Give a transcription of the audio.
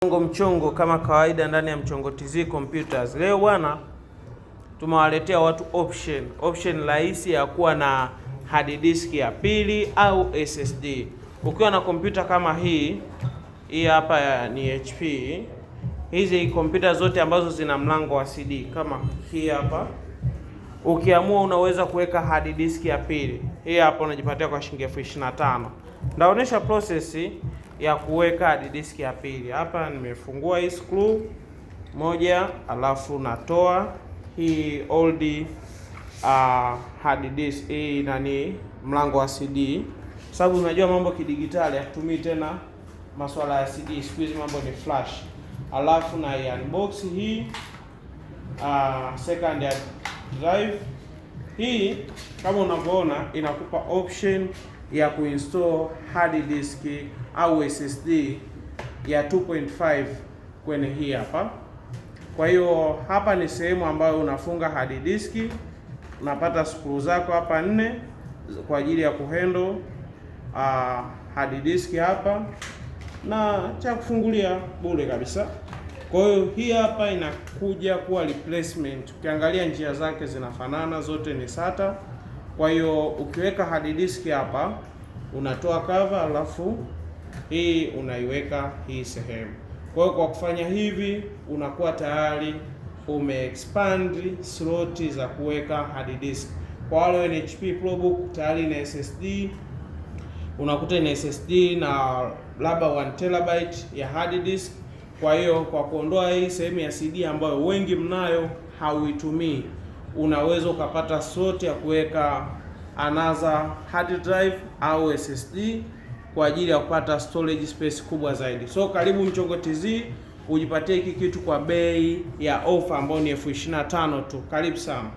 Mchongo kama kawaida ndani ya Mchongotz Computers. Leo bwana, tumewaletea watu option rahisi ya kuwa na hard disk ya pili au SSD. Ukiwa na kompyuta kama hii hapa ni HP. Hizi kompyuta zote ambazo zina mlango wa CD kama hii hapa, ukiamua unaweza kuweka hard disk ya pili. Hii hapa unajipatia kwa shilingi 25,000. Ndaonesha process ya kuweka hard disk ya pili. Hapa nimefungua hii screw moja, alafu natoa hii old hard disk hii nani mlango wa CD, sababu unajua mambo kidigitali hatumii tena masuala ya CD, siku hizi mambo ni flash. Alafu na unbox hii second drive hii, kama unavyoona inakupa option ya kuinstall hard disk au SSD ya 2.5 kwenye hii hapa. Kwa hiyo hapa ni sehemu ambayo unafunga hard disk, unapata screw zako hapa 4 kwa ajili ya kuhandle hard disk hapa, na cha kufungulia bure kabisa. Kwa hiyo hii hapa inakuja kuwa replacement. Ukiangalia njia zake zinafanana, zote ni SATA. Kwa hiyo ukiweka hard disk hapa, unatoa cover, alafu hii unaiweka hii sehemu. Kwa hiyo kwa kufanya hivi unakuwa tayari umeexpand slot za kuweka hard disk. Kwa wale wenye HP ProBook tayari na SSD, unakuta ina SSD na labda 1 TB ya hard disk. Kwa hiyo kwa kuondoa hii sehemu ya CD ambayo wengi mnayo hauitumii, unaweza ukapata slot ya kuweka another hard drive au SSD kwa ajili ya kupata storage space kubwa zaidi. So karibu Mchongotz, ujipatie hiki kitu kwa bei ya offer ambayo ni 25,000 tu. Karibu sana.